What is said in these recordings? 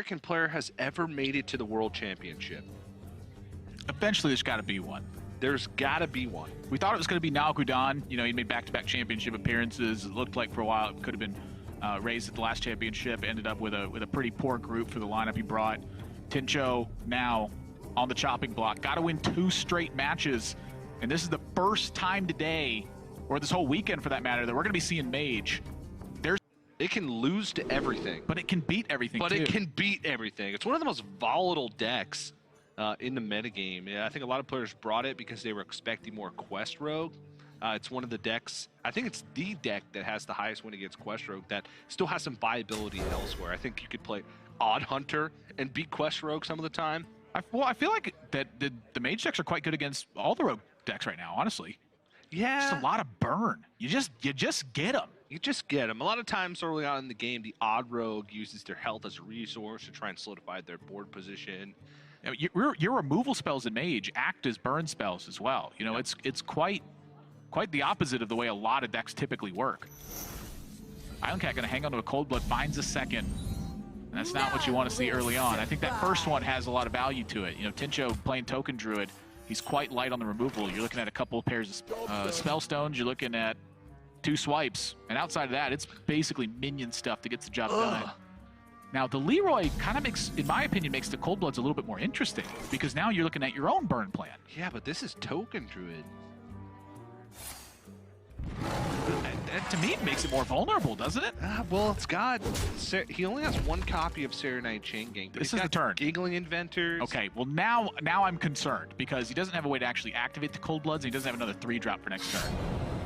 American player has ever made it to the World Championship? Eventually, there's got to be one. There's got to be one. We thought it was going to be Nalgudan. You know, he made back-to-back championship appearances. It looked like for a while it could have been raised at the last championship. Ended up with a pretty poor group for the lineup he brought. Tincho now on the chopping block. Got to win 2 straight matches. And this is the first time today, or this whole weekend for that matter, that we're going to be seeing Mage. It can lose to everything. But it can beat everything, But too. it can beat everything. It's one of the most volatile decks in the metagame. Yeah, I think a lot of players brought it because they were expecting more Quest Rogue. It's one of the decks, I think it's the deck that has the highest win against Quest Rogue that still has some viability elsewhere. I think you could play Odd Hunter and beat Quest Rogue some of the time. I feel like that the Mage decks are quite good against all the Rogue decks right now, honestly. Yeah. Just a lot of burn. You just get them. You just get them. A lot of times early on in the game, the Odd Rogue uses their health as a resource to try and solidify their board position. You know, your removal spells in Mage act as burn spells as well. You know, it's quite the opposite of the way a lot of decks typically work. Islandcat gonna hang on to a Cold Blood, finds a second. And that's not what you want to see early on. I think that first one has a lot of value to it. You know, Tincho playing Token Druid, he's quite light on the removal. You're looking at a couple of pairs of spell stones. You're looking at 2 swipes. And outside of that, it's basically minion stuff to get the job done. Now, the Leroy kind of makes, in my opinion, makes the Cold Bloods a little bit more interesting because now you're looking at your own burn plan. Yeah, but this is Token Druid. And to me, it makes it more vulnerable, doesn't it? Well, it's got... He only has 1 copy of Serenite Chain Gang. But This is the turn. Giggling Inventors. Okay, well now I'm concerned because he doesn't have a way to actually activate the Cold Bloods and he doesn't have another 3-drop for next turn.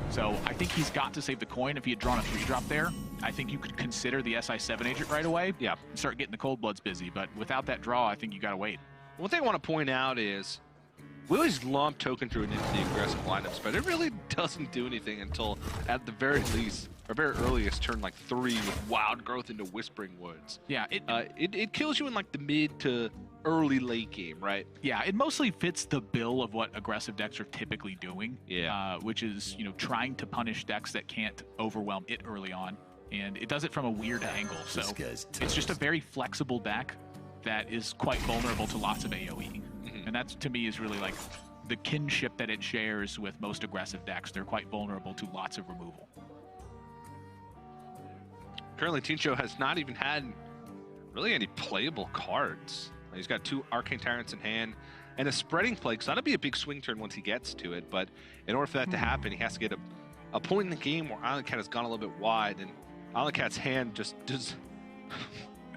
So I think he's got to save the coin. If he had drawn a 3-drop there, I think you could consider the SI7 agent right away. Yeah. And start getting the Cold Bloods busy. But without that draw, I think you got to wait. One thing I want to point out is we always lump Token Druid into the aggressive lineups, but it really doesn't do anything until at the very least, or very earliest, turn like 3 with Wild Growth into Whispering Woods. Yeah, it kills you in like the mid to early late game, right? Yeah, it mostly fits the bill of what aggressive decks are typically doing. Yeah. Which is, you know, trying to punish decks that can't overwhelm it early on. And it does it from a weird angle. So it's just a very flexible deck that is quite vulnerable to lots of AoE. And that, to me, is really like the kinship that it shares with most aggressive decks. They're quite vulnerable to lots of removal. Currently, Tincho has not even had really any playable cards. He's got 2 Arcane Tyrants in hand and a Spreading Plague. So that'll be a big swing turn once he gets to it. But in order for that to happen, he has to get a point in the game where Islandcat has gone a little bit wide. And Islandcat's hand just does...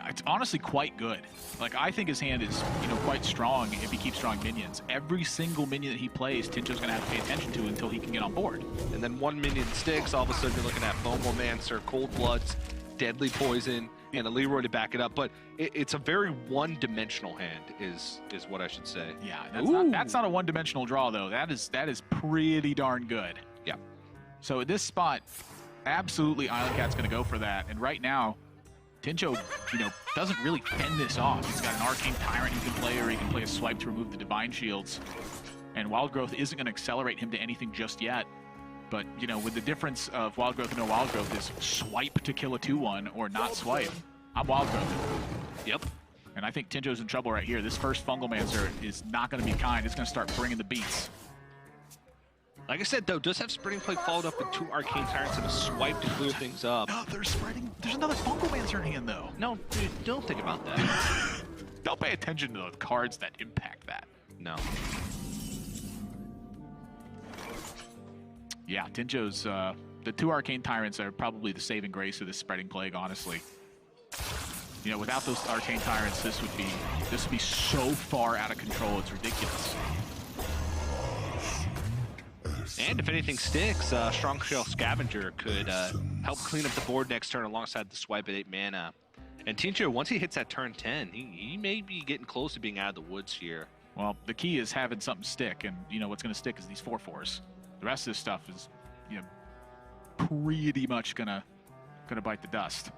It's honestly quite good. Like, I think his hand is, you know, quite strong if he keeps drawing minions. Every single minion that he plays, Tincho's going to have to pay attention to until he can get on board. And then 1 minion sticks, all of a sudden you're looking at Fomomancer, Cold Bloods, Deadly Poison, and a Leroy to back it up. But it's a very one-dimensional hand, is what I should say. Yeah, that's not a one-dimensional draw, though. That is pretty darn good. Yeah. So at this spot, absolutely Islandcat's going to go for that. And right now, Tincho, you know, doesn't really fend this off. He's got an Arcane Tyrant he can play, or he can play a swipe to remove the Divine Shields. And Wild Growth isn't going to accelerate him to anything just yet. But, you know, with the difference of Wild Growth and no Wild Growth is swipe to kill a 2-1 or not swipe, I'm Wild Growth. Yep. And I think Tincho's in trouble right here. This first Fungalmancer is not going to be kind. It's going to start bringing the beats. Like I said, though, does have Spreading Plague followed up with 2 Arcane Tyrants and a swipe to clear things up. No, there's another Fungalmancer in hand, though. No, dude, don't think about that. Don't pay attention to the cards that impact that. No. Yeah, Tincho's, the 2 Arcane Tyrants are probably the saving grace of this Spreading Plague, honestly. You know, without those Arcane Tyrants, this would be so far out of control, it's ridiculous. And if anything sticks, Strong Shell Scavenger could help clean up the board next turn alongside the swipe at 8 mana. And Tincho, once he hits that turn 10, he may be getting close to being out of the woods here. Well, the key is having something stick, and you know what's going to stick is these 4/4s. The rest of this stuff is, you know, pretty much gonna bite the dust.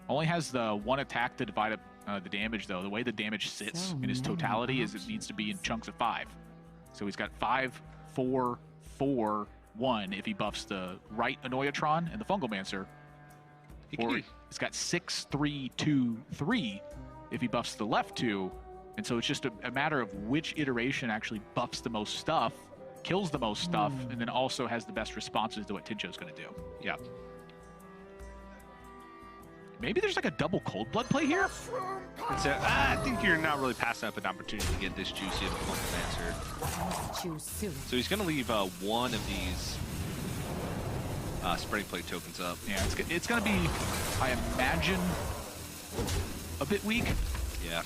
Only has the 1 attack to divide up the damage, though. The way the damage sits in his totality is it needs to be in chunks of 5. So he's got 5, 4, 4, 1 if he buffs the right Annoyatron and the Fungalmancer. Or he's got 6, 3, 2, 3 if he buffs the left 2. And so it's just a matter of which iteration actually buffs the most stuff, kills the most stuff, and then also has the best responses to what Tincho's going to do. Yeah. Maybe there's like a double cold blood play here? I think you're not really passing up an opportunity to get this juicy of a Fungal Lancer. So he's going to leave one of these spreading plate tokens up. Yeah, it's going to be, I imagine, a bit weak. Yeah.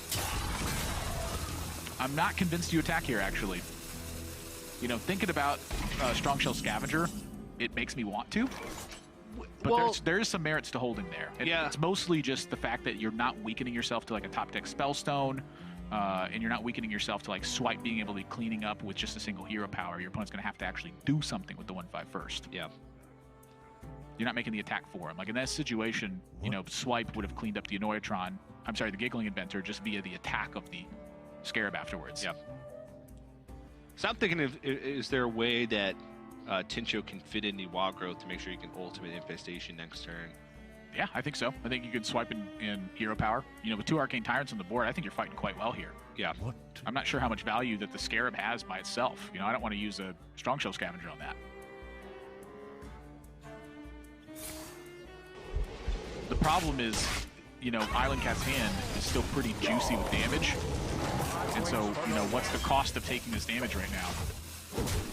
I'm not convinced you attack here, actually. You know, thinking about Strong Shell Scavenger, it makes me want to. But there is some merits to holding there. It's mostly just the fact that you're not weakening yourself to like a top deck Spellstone, and you're not weakening yourself to like Swipe being able to be cleaning up with just a single hero power. Your opponent's going to have to actually do something with the 1/5 first. Yeah. You're not making the attack for him. Like in that situation, you know, Swipe would have cleaned up the Annoyatron, I'm sorry, the Giggling Inventor just via the attack of the Scarab afterwards. Yeah. So I'm thinking, is there a way that Tincho can fit in the Wild Growth to make sure you can ultimate Infestation next turn? Yeah, I think so. I think you can swipe in hero power. You know, with 2 Arcane Tyrants on the board, I think you're fighting quite well here. Yeah. I'm not sure how much value that the Scarab has by itself. You know, I don't want to use a Strong Shell Scavenger on that. The problem is, you know, Islandcat's hand is still pretty juicy with damage. And so, you know, what's the cost of taking this damage right now?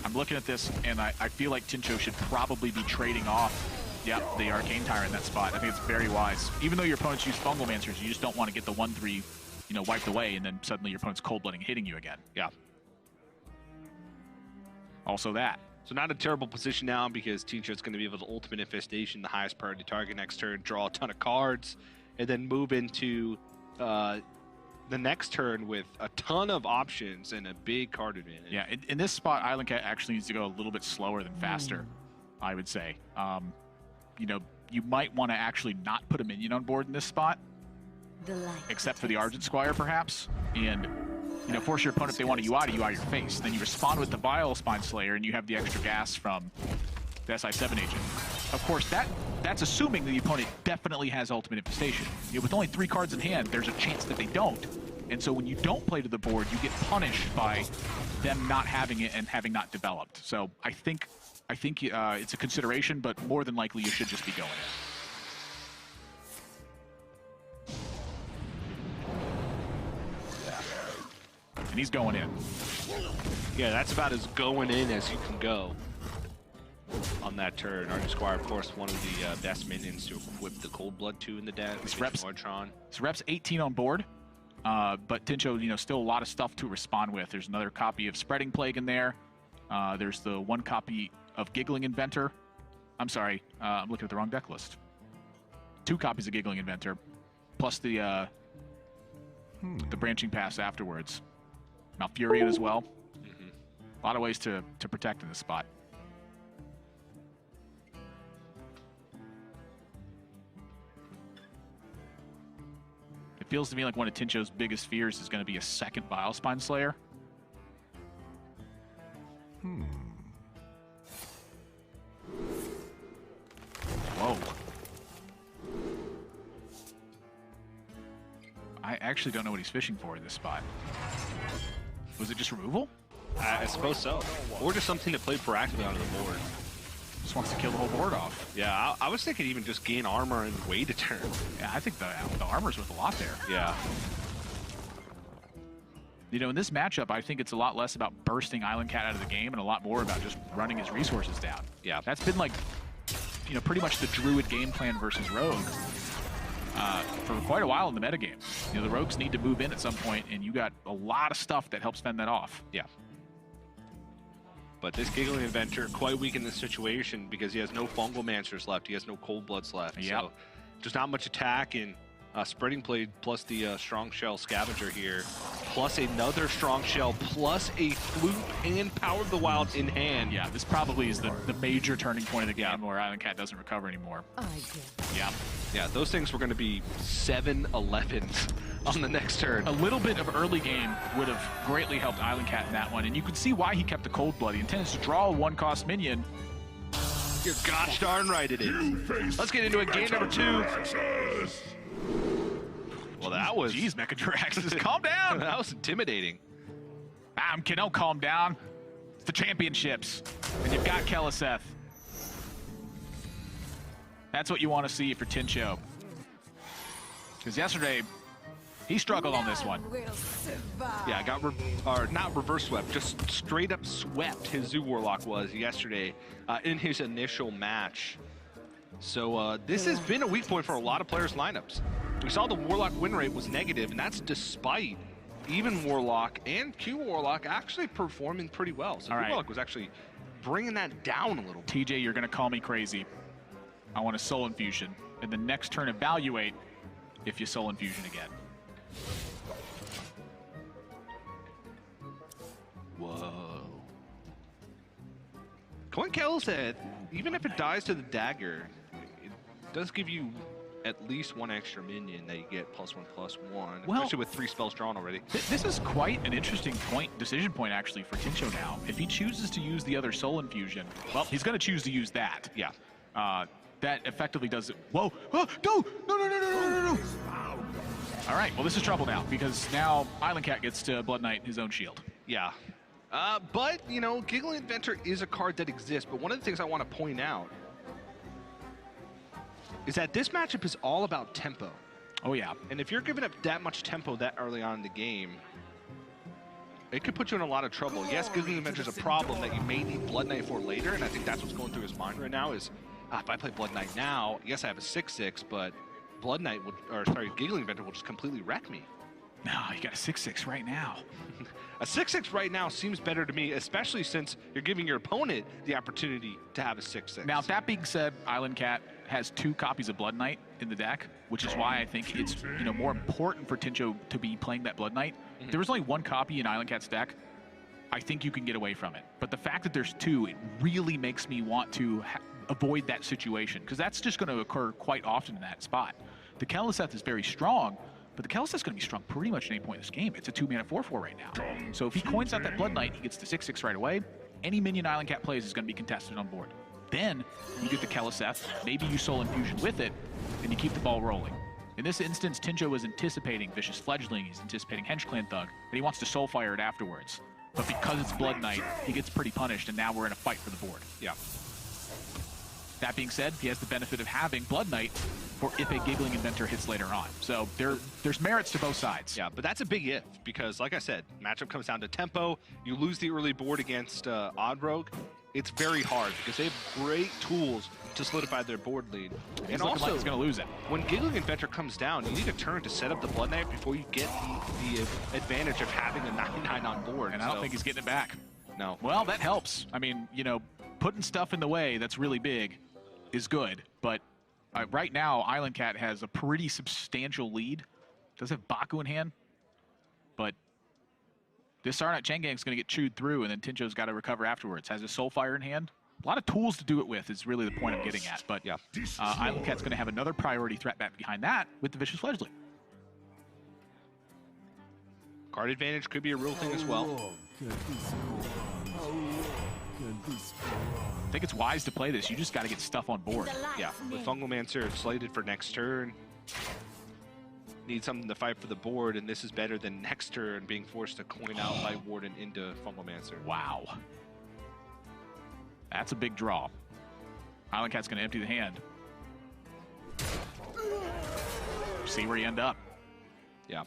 I'm looking at this, and I feel like Tincho should probably be trading off, the Arcane Tyrant in that spot. I think it's very wise. Even though your opponents use Fungal Lancers, you just don't want to get the 1/3, you know, wiped away, and then suddenly your opponent's cold-blooding hitting you again. Yeah. Also that. So not a terrible position now because Tincho's going to be able to ultimate Infestation, the highest priority target next turn, draw a ton of cards, and then move into the next turn with a ton of options and a big card advantage. Yeah, in this spot, Islandcat actually needs to go a little bit slower than faster, I would say. You know, you might want to actually not put a minion on board in this spot, except for the Argent Squire, perhaps, and you know, force your opponent, if they want to UI your face. Then you respond with the Vile Spine Slayer, and you have the extra gas from the SI7 agent. Of course, that's assuming that the opponent definitely has Ultimate Infestation. You know, with only 3 cards in hand, there's a chance that they don't. And so when you don't play to the board, you get punished by them not having it and having not developed. So I think it's a consideration, but more than likely you should just be going in. And he's going in. Yeah, that's about as going in as you can go on that turn. Argent Squire, of course, one of the best minions to equip the Cold Blood 2 in the deck. This reps 18 on board, but Tincho, you know, still a lot of stuff to respond with. There's another copy of Spreading Plague in there. There's the 1 copy of Giggling Inventor. I'm sorry, I'm looking at the wrong deck list. 2 copies of Giggling Inventor, plus the Branching Pass afterwards. Malfurion as well. A lot of ways to protect in this spot. It feels to me like one of Tincho's biggest fears is going to be a second Vile Spine Slayer. Whoa. I actually don't know what he's fishing for in this spot. Was it just removal? I suppose so. Or just something to play proactively onto the board. Just wants to kill the whole board off. Yeah, I was thinking even just gain armor and wait a turn. Yeah, I think the armor's worth a lot there. Yeah. You know, in this matchup, I think it's a lot less about bursting Islandcat out of the game and a lot more about just running his resources down. Yeah. That's been like, you know, pretty much the Druid game plan versus Rogue for quite a while in the metagame. You know, the Rogues need to move in at some point, and you got a lot of stuff that helps fend that off. Yeah. But this Giggling Inventor quite weak in this situation because he has no Fungal Mancers left. He has no Cold Bloods left. Yep. So just not much attack, and Spreading Blade plus the Strong Shell Scavenger here, plus another Strong Shell, plus a Flute and Power of the Wilds in hand. Yeah, this probably is the major turning point of the game where Islandcat doesn't recover anymore. Yeah. Yeah, those things were going to be 7-11s on the next turn. A little bit of early game would have greatly helped Islandcat in that one, and you could see why he kept the Cold Blood. He intends to draw a 1-cost minion, You're gosh darn right it is. Let's get into it. Game number 2. Well, that was... Jeez, Mechadiraxis, calm down. That was intimidating. I'm kidding. Don't calm down. It's the championships. And you've got Keliseth. That's what you want to see for Tincho. Because yesterday, he struggled on this one. Yeah, got not reverse swept, just straight up swept. His Zoo Warlock was yesterday in his initial match. So this has been a weak point for a lot of players' lineups. We saw the Warlock win rate was negative, and that's despite even Warlock and Q Warlock actually performing pretty well. So Q Warlock was actually bringing that down a little bit. TJ, you're going to call me crazy. I want a Soul Infusion. And the next turn, evaluate if you Soul Infusion again. Whoa. Coin Kells said, even if it dies to the dagger, it does give you at least 1 extra minion that you get +1/+1, especially with 3 spells drawn already. This is quite an interesting decision point actually for Tincho now. If he chooses to use the other Soul Infusion, well, he's going to choose to use that. Yeah. That effectively does it. Whoa! Oh, no! No! All right, well, this is trouble now, because now Islandcat gets to Blood Knight his own shield. Yeah. But, you know, Giggling Inventor is a card that exists, but one of the things I want to point out is that this matchup is all about tempo. Oh, yeah. And if you're giving up that much tempo that early on in the game, it could put you in a lot of trouble. Yes, Giggling Inventor is a problem that you may need Blood Knight for later, and I think that's what's going through his mind right now is, if I play Blood Knight now, yes, I have a 6/6, but Blood Knight would, Giggling Inventor will just completely wreck me. No, you got a 6/6 right now. A 6/6 right now seems better to me, especially since you're giving your opponent the opportunity to have a 6/6. Now, that being said, Islandcat has 2 copies of Blood Knight in the deck, which is why I think it's more important for Tincho to be playing that Blood Knight. If there was only 1 copy in Islandcat's deck, I think you can get away from it. But the fact that there's 2, it really makes me want to avoid that situation, because that's just going to occur quite often in that spot. The Keliseth is very strong, but the Keliseth is going to be strong pretty much at any point in this game. It's a 2-mana 4/4 right now. So if he coins out that Blood Knight, he gets the 6/6 right away. Any minion Islandcat plays is going to be contested on board. Then you get the Keliseth, maybe you Soul Infusion with it, and you keep the ball rolling. In this instance, Tincho was anticipating Vicious Fledgling, he's anticipating Hench Clan Thug, and he wants to Soulfire it afterwards. But because it's Blood Knight, he gets pretty punished, and now we're in a fight for the board. Yeah. That being said, he has the benefit of having Blood Knight for if a Giggling Inventor hits later on. So there's merits to both sides. Yeah, but that's a big if, because like I said, matchup comes down to tempo. You lose the early board against Odd Rogue, it's very hard, because they have great tools to solidify their board lead. And also, he's going to lose it. When Giggling Inventor comes down, you need a turn to set up the Blood Knight before you get the advantage of having a 9/9 on board. And I don't think he's getting it back. No. Well, that helps. I mean, putting stuff in the way that's really big is good, but right now, Islandcat has a pretty substantial lead. Does have Baku in hand, but this Sarnat Chengang is going to get chewed through, and then Tincho's got to recover afterwards. Has a Soulfire in hand. A lot of tools to do it with is really the point I'm getting at, but yeah, Islandcat's going to have another priority threat back behind that with the Vicious Fledgling. Card advantage could be a real thing as well. I think it's wise to play this. You just got to get stuff on board. Yeah, with Fungalmancer slated for next turn. Need something to fight for the board, and this is better than next turn being forced to coin out Light Warden into Fungalmancer. Wow. That's a big draw. Islandcat's going to empty the hand. See where you end up. Yeah.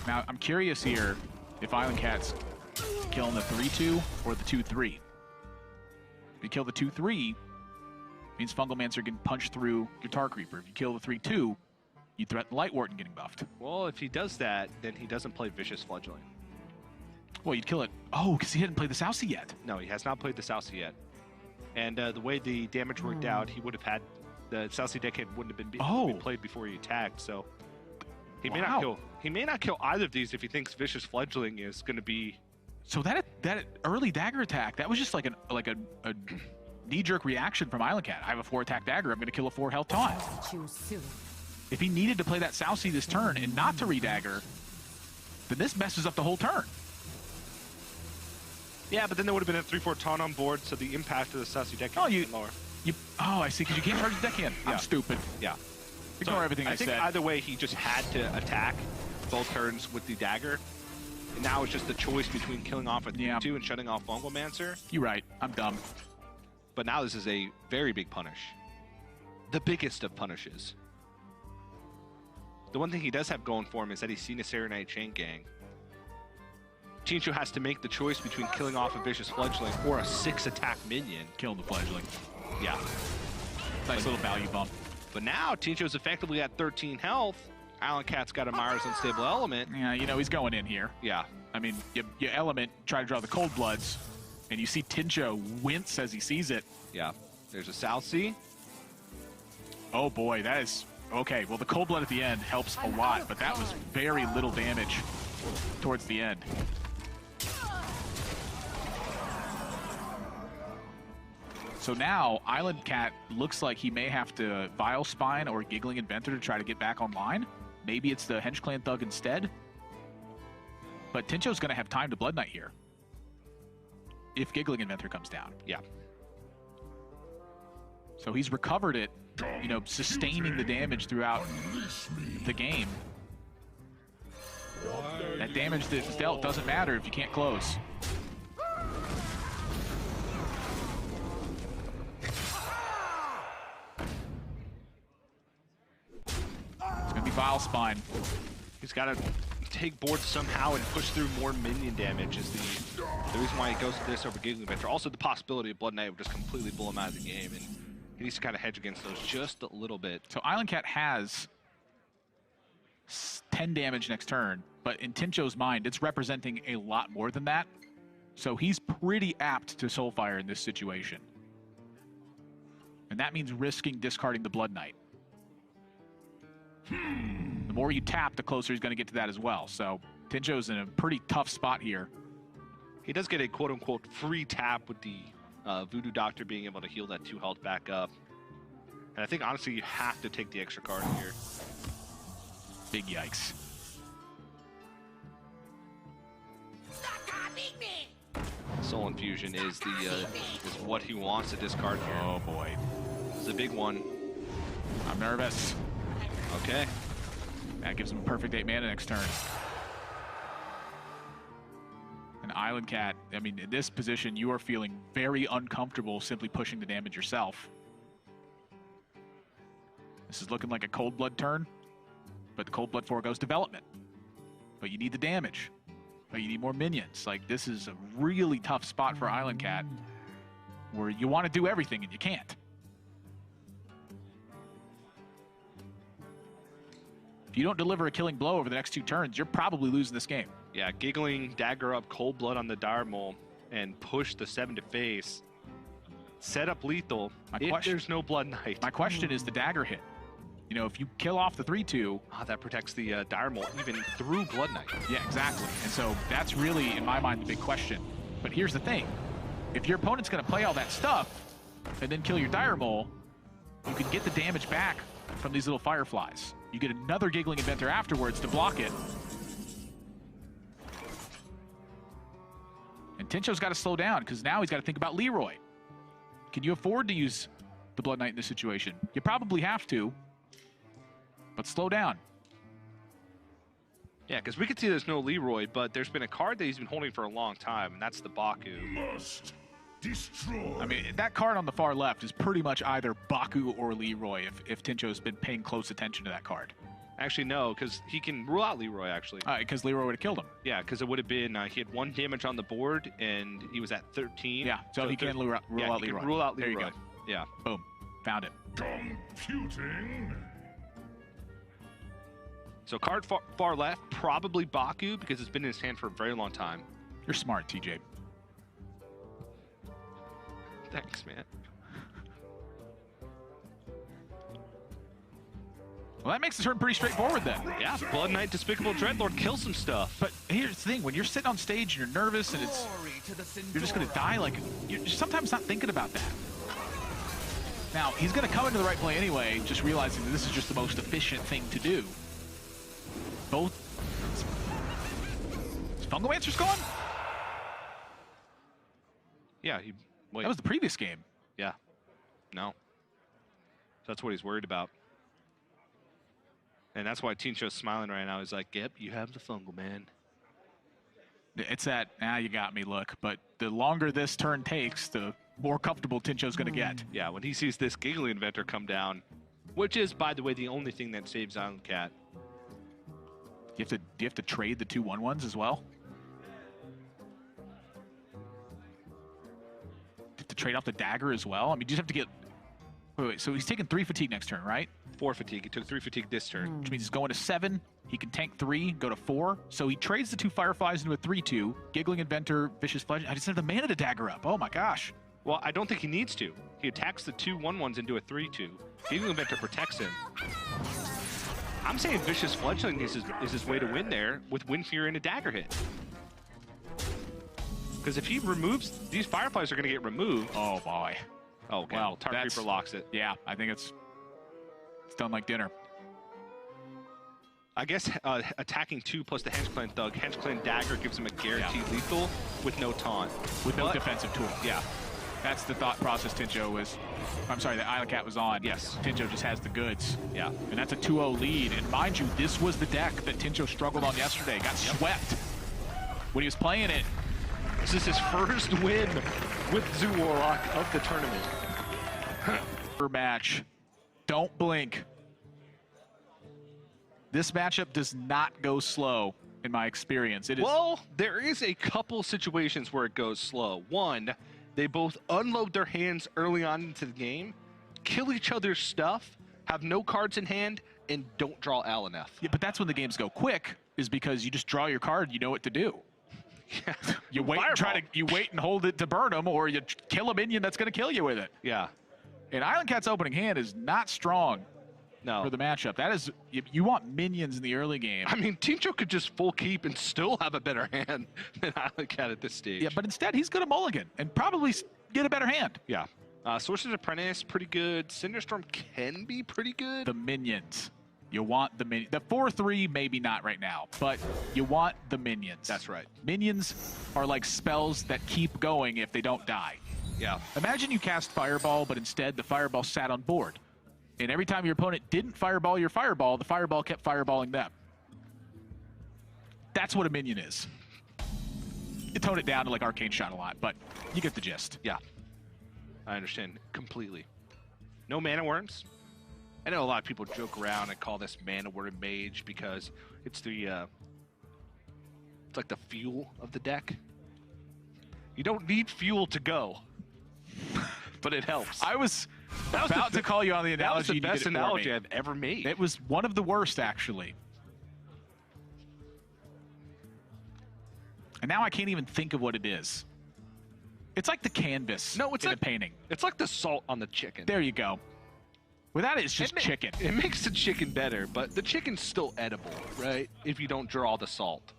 Now, I'm curious here if Islandcat's killing the 3/2 or the 2/3. If you kill the 2/3, means Fungalmancer can punch through your Tar Creeper. If you kill the 3/2, you threaten Light Warden getting buffed. Well, if he does that, then he doesn't play Vicious Fledgling. Well, you'd kill it. Oh, because he hadn't played the Southsea yet. No, he has not played the Southsea yet. And the way the damage worked out, he would have had the Southsea Decade wouldn't have been played before he attacked. So he may not kill. He may not kill either of these if he thinks Vicious Fledgling is going to be. So that early dagger attack, that was just like a knee-jerk reaction from Islandcat. I have a 4-attack dagger. I'm going to kill a 4-health taunt. If he needed to play that Southsea this turn and not to redagger, then this messes up the whole turn. Yeah, but then there would have been a 3/4 taunt on board, so the impact of the Southsea Decade would be lower. Oh, I see, because you can't charge the deckhand. Yeah. I'm stupid. Yeah. Ignore everything I think said. Either way, he just had to attack both turns with the dagger. And now it's just the choice between killing off a 3-2 and shutting off Fungalmancer. You're right. I'm dumb. But now this is a very big punish. The biggest of punishes. The one thing he does have going for him is that he's seen a Serenite Chain Gang. Tincho has to make the choice between killing off a Vicious Fledgling or a 6-attack minion. Killing the Fledgling. Yeah. Nice little value bump. But now Tincho's effectively at 13 health. Islandcat's got a Myra's Unstable Element. Yeah, you know, he's going in here. Yeah. I mean, you element, try to draw the Cold Bloods, and you see Tincho wince as he sees it. Yeah. There's a South Sea. Oh boy, that is... Okay, well, the Cold Blood at the end helps a lot, but that was very little damage towards the end. So now, Islandcat looks like he may have to Vile Spine or Giggling Inventor to try to get back online. Maybe it's the Hench Clan Thug instead. But Tincho's going to have time to Blood Knight here. If Giggling Inventor comes down. Yeah. So he's recovered it, you know, sustaining the damage throughout the game. That damage that's dealt doesn't matter if you can't close. It's going to be Vile Spine. He's got to take board somehow and push through more minion damage is the reason why he goes to this over Giggling Inventor. Also, the possibility of Blood Knight would just completely blow him out of the game, and he needs to kind of hedge against those just a little bit. So Islandcat has 10 damage next turn, but in Tincho's mind, it's representing a lot more than that. So he's pretty apt to Soulfire in this situation. And that means risking discarding the Blood Knight. The more you tap, the closer he's going to get to that as well. So Tincho's in a pretty tough spot here. He does get a quote-unquote free tap with the Voodoo Doctor being able to heal that 2 health back up. And I think, honestly, you have to take the extra card here. Big yikes. Soul Infusion is what he wants to discard here. Oh, boy. This is a big one. I'm nervous. Okay. That gives him a perfect 8 mana next turn. And Islandcat, I mean, in this position, you are feeling very uncomfortable simply pushing the damage yourself. This is looking like a Cold Blood turn, but the Cold Blood foregoes development. But you need the damage. But you need more minions. Like, this is a really tough spot for Islandcat, where you want to do everything and you can't. If you don't deliver a killing blow over the next 2 turns, you're probably losing this game. Yeah, Giggling, Dagger up, Cold Blood on the Dire Mole, and push the 7 to face. Set up lethal if there's no Blood Knight. My question is the dagger hit. You know, if you kill off the 3-2... that protects the Dire Mole even through Blood Knight. Yeah, exactly. And so that's really, in my mind, the big question. But here's the thing. If your opponent's going to play all that stuff and then kill your Dire Mole, you can get the damage back from these little fireflies. You get another Giggling Inventor afterwards to block it. And Tincho's got to slow down because now he's got to think about Leroy. Can you afford to use the Blood Knight in this situation? You probably have to, but slow down. Yeah, because we could see there's no Leroy, but there's been a card that he's been holding for a long time, and that's the Baku. Must destroy. I mean, that card on the far left is pretty much either Baku or Leroy if Tincho's been paying close attention to that card. Actually, no, because he can rule out Leroy, actually. Because Leroy would have killed him. Yeah, because it would have been, he had 1 damage on the board, and he was at 13. Yeah, so he can rule out Leroy. Rule out Leroy. There you go. Yeah. Boom. Found it. Computing. So card far left, probably Baku, because it's been in his hand for a very long time. You're smart, TJ. Thanks, man. Well, that makes the turn pretty straightforward then. Yeah, Blood Knight, Despicable Dreadlord, kill some stuff. But here's the thing, when you're sitting on stage and you're nervous and you're just going to die, like, you're sometimes not thinking about that. Now, he's going to come into the right play anyway, just realizing that this is just the most efficient thing to do. Both. Is Fungalmancer's gone? Yeah, wait. That was the previous game. Yeah. No. That's what he's worried about. And that's why Tincho's smiling right now. He's like, yep, you have the fungal, man. It's that, you got me look. But the longer this turn takes, the more comfortable Tincho's going to get. Yeah, when he sees this Giggly Inventor come down, which is, by the way, the only thing that saves Islandcat. Do you have to trade the 2/1/1s as well? Do you have to trade off the dagger as well? I mean, you just have to get... Wait, so he's taking 3 fatigue next turn, right? 4 fatigue. He took 3 fatigue this turn. Which means he's going to 7. He can tank 3, go to 4. So he trades the 2 Fireflies into a 3/2. Giggling Inventor, Vicious Fledge. I just have the mana to dagger up. Oh my gosh. Well, I don't think he needs to. He attacks the 2/1/1s into a 3/2. Giggling Inventor protects him. I'm saying Vicious Fledgling is his way to win there with Wind Fury and a dagger hit. Because if he removes, these Fireflies are going to get removed. Oh boy. Oh, okay. Well, Tar Creeper locks it. Yeah, I think it's done like dinner. I guess attacking 2 plus the Hench Clan Thug. Hench Clan Dagger gives him a guaranteed lethal with no taunt. With no defensive tool. Yeah. That's the thought process Tincho was... I'm sorry, the Islandcat was on. Yes. Tincho just has the goods. Yeah. And that's a 2-0 lead. And mind you, this was the deck that Tincho struggled on yesterday. Got swept when he was playing it. This is his first win with Zoo Warlock of the tournament. Match. Don't blink. This matchup does not go slow, in my experience. It is. Well, there is a couple situations where it goes slow. One, they both unload their hands early on into the game, kill each other's stuff, have no cards in hand, and don't draw Alaneth. Yeah, but that's when the games go quick, is because you just draw your card, you know what to do. Yeah. You wait and you wait and hold it to burn them, or you kill a minion that's going to kill you with it. Yeah. And Islandcat's opening hand is not strong for the matchup. That is, you want minions in the early game. I mean, Tincho could just full keep and still have a better hand than Islandcat at this stage. Yeah, but instead he's going to mulligan and probably get a better hand. Yeah. Sorcerer's Apprentice, pretty good. Cinderstorm can be pretty good. The minions. You want the minions. The 4/3 maybe not right now, but you want the minions. That's right. Minions are like spells that keep going if they don't die. Yeah. Imagine you cast Fireball, but instead the Fireball sat on board. And every time your opponent didn't Fireball your Fireball, the Fireball kept Fireballing them. That's what a minion is. You tone it down to like Arcane Shot a lot, but you get the gist. Yeah. I understand completely. No Mana Worms. I know a lot of people joke around and call this Mana Worm Mage because it's the it's like the fuel of the deck. You don't need fuel to go, but it helps. I was about to call you on the analogy. That was the best analogy I've ever made. It was one of the worst, actually. And now I can't even think of what it is. It's like the canvas in a painting. It's like the salt on the chicken. There you go. Without it, it's just chicken. It makes the chicken better, but the chicken's still edible, right? If you don't draw the salt.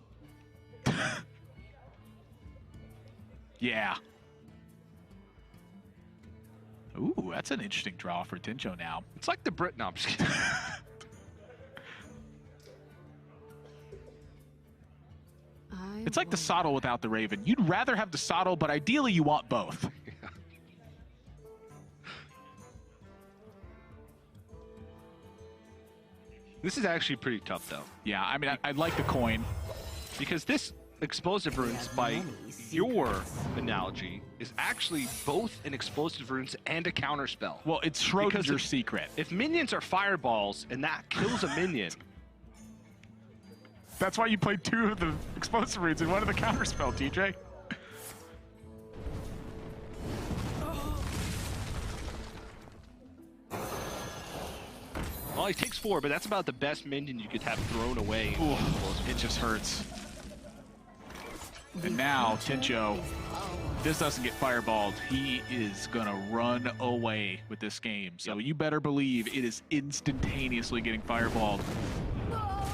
Yeah. Ooh, that's an interesting draw for Tincho now. It's like the Brit. No, I'm just kidding. It's like the Soddle without the Raven. You'd rather have the Soddle, but ideally you want both. Yeah. This is actually pretty tough, though. Yeah, I mean, I like the coin. Because this Explosive Runes, by your analogy, is actually both an Explosive Runes and a counterspell. Well, it's Schrodinger's secret. If minions are fireballs and that kills a minion... That's why you played 2 of the Explosive Runes and 1 of the counterspell, TJ. Well, he takes 4, but that's about the best minion you could have thrown away. Ooh, it just hurts. And now, Tincho, if this doesn't get fireballed, he is going to run away with this game. So you better believe it is instantaneously getting fireballed.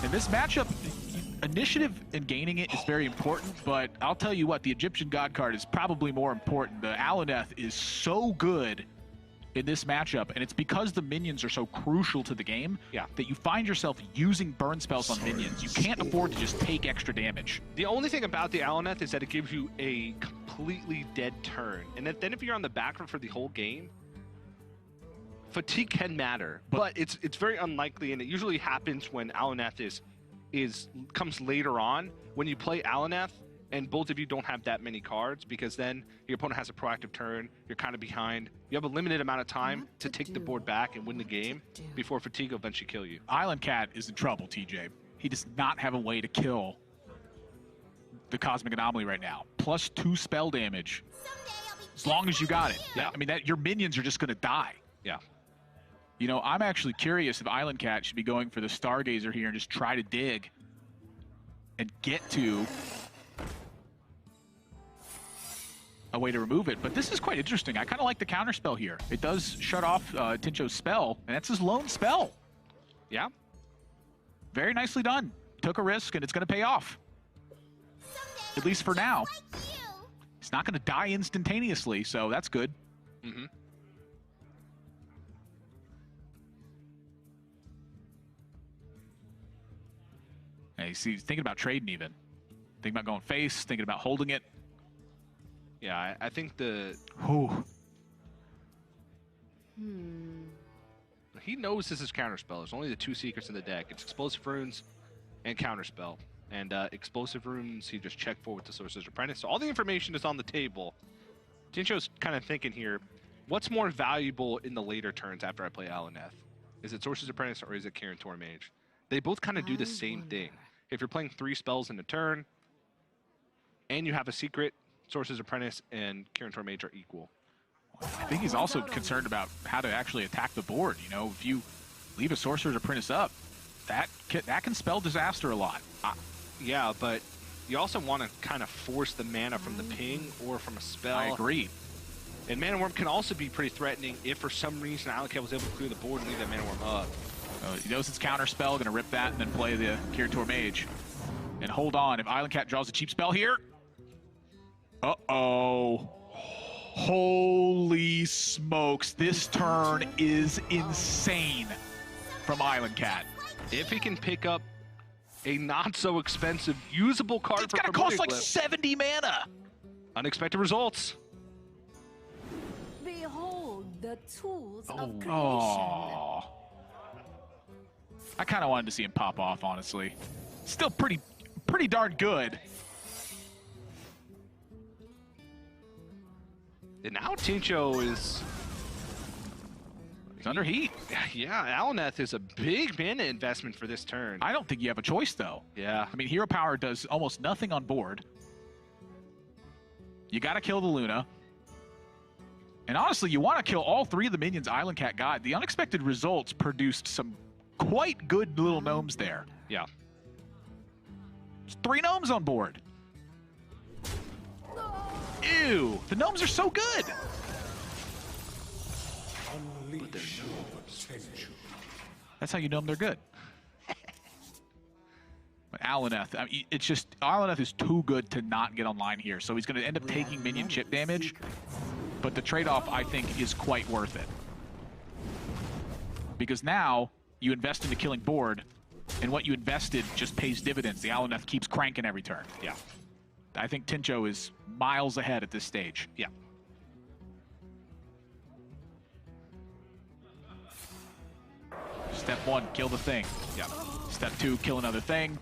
And this matchup, initiative and gaining it is very important, but I'll tell you what, the Egyptian God card is probably more important. The Alaneth is so good in this matchup, and it's because the minions are so crucial to the game that you find yourself using burn spells on minions. You can't afford to just take extra damage. The only thing about the Alaneth is that it gives you a completely dead turn, and then if you're on the back foot for the whole game, fatigue can matter, but it's very unlikely, and it usually happens when Islandcat comes later on when you play Islandcat and both of you don't have that many cards, because then your opponent has a proactive turn, you're kind of behind. You have a limited amount of time to take the board back and win the game before fatigue will eventually kill you. Islandcat is in trouble, TJ. He does not have a way to kill the Cosmic Anomaly right now. +2 spell damage, as long as you got it. Yeah. I mean, your minions are just going to die. Yeah. You know, I'm actually curious if Islandcat should be going for the Stargazer here and just try to dig and get to a way to remove it. But this is quite interesting. I kind of like the counter spell here. It does shut off Tincho's spell, and that's his lone spell. Yeah. Very nicely done. Took a risk, and it's going to pay off. At least for now. He's not going to die instantaneously, so that's good. Mm-hmm. Hey, see, he's thinking about trading even. Thinking about going face, thinking about holding it. Yeah, I think Ooh. he knows this is counterspell. There's only the 2 secrets in the deck. It's explosive runes and counterspell. And explosive runes, he just checked for with the Sorcerer's Apprentice. So all the information is on the table. Tincho's kind of thinking here, what's more valuable in the later turns after I play Islandcat? Is it Sorcerer's Apprentice or is it Kirin Mage? They both kind of do the same thing. If you're playing 3 spells in a turn, and you have a secret, Sorcerer's Apprentice and Kirin Mage are equal. I think he's also concerned about how to actually attack the board. You know, if you leave a Sorcerer's Apprentice up, that can spell disaster a lot. Yeah, but you also want to kind of force the mana from the ping or from a spell. I agree. And Mana Worm can also be pretty threatening if for some reason Islandcat was able to clear the board and leave that Mana Worm up. He knows it's counter spell, going to rip that and then play the Kirin Mage. And hold on, if Islandcat draws a cheap spell here. Uh-oh. Holy smokes, this turn is insane from Islandcat. If he can pick up a not-so-expensive, usable card it's for gonna cost like Glyph. 70 mana. Unexpected results. Behold the tools of creation. Oh. I kind of wanted to see him pop off, honestly. Still pretty darn good. And now Tincho is... He's under heat. Yeah, Islandcat is a big mana investment for this turn. I don't think you have a choice, though. Yeah. I mean, Hero Power does almost nothing on board. You got to kill the Luna. And honestly, you want to kill all 3 of the minions Islandcat got. The unexpected results produced some quite good little gnomes there. Yeah. 3 gnomes on board. Ew, the gnomes are so good. That's how you know they're good. But Islandcat, I mean, it's just, Islandcat is too good to not get online here. So he's going to end up taking minion chip damage. But the trade-off, I think, is quite worth it. Because now, you invest into killing board, and what you invested just pays dividends. The Islandcat keeps cranking every turn. Yeah. I think Tincho is miles ahead at this stage. Yeah. Step 1, kill the thing. Yeah. Step 2, kill another thing.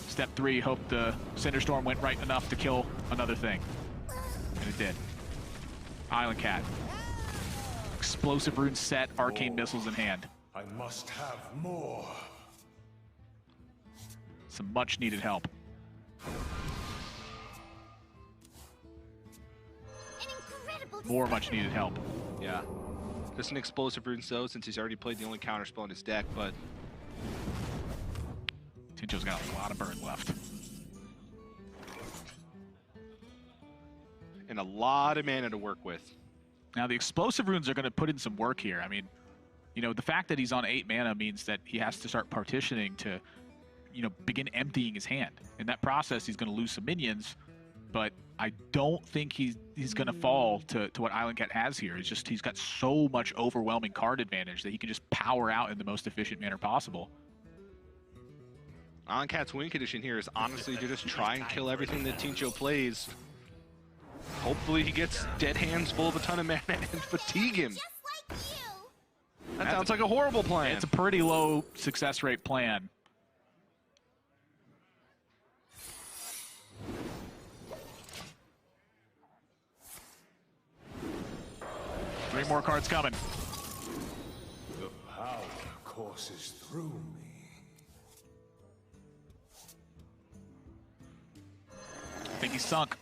Step 3, hope the Cinderstorm went right enough to kill another thing. And it did. Islandcat. Explosive rune set, arcane missiles in hand. I must have more. Some much needed help. More much needed help. Yeah. Just an explosive rune though, since he's already played the only counterspell in his deck, but Tincho's got a lot of burn left. and a lot of mana to work with. Now, the explosive runes are going to put in some work here. I mean, you know, the fact that he's on 8 mana means that he has to start partitioning to, you know, begin emptying his hand. In that process, he's going to lose some minions, but I don't think he's going to fall to what Islandcat has here. It's just he's got so much overwhelming card advantage that he can just power out in the most efficient manner possible. Islandcat's win condition here is honestly to just try and kill everything that Tincho plays. Hopefully he gets dead hands full of a ton of mana and fatigue him. That sounds like a horrible plan. It's a pretty low success rate plan. Three more cards coming. The power courses through me. I think he's sunk.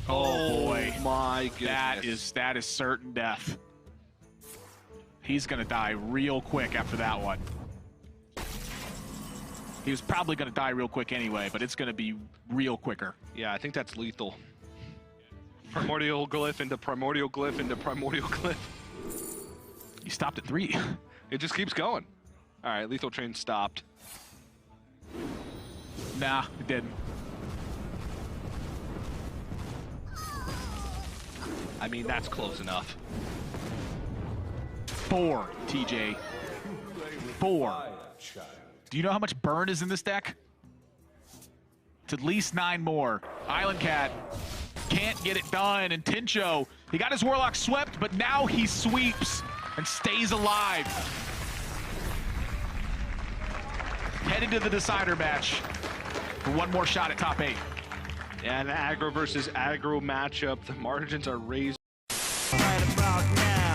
Oh boy. My goodness. That is certain death. He's gonna die real quick after that one. He was probably gonna die real quick anyway, but it's gonna be real quicker. Yeah, I think that's lethal. Primordial glyph into primordial glyph into primordial glyph. He stopped at 3. It just keeps going. All right, lethal train stopped. Nah, it didn't. I mean, that's close enough. 4, TJ. 4. Do you know how much burn is in this deck? It's at least 9 more. Islandcat can't get it done, and Tincho, he got his Warlock swept, but now he sweeps and stays alive. Headed to the decider match for one more shot at top 8. Yeah, an aggro versus aggro matchup. The margins are raised. Right about now.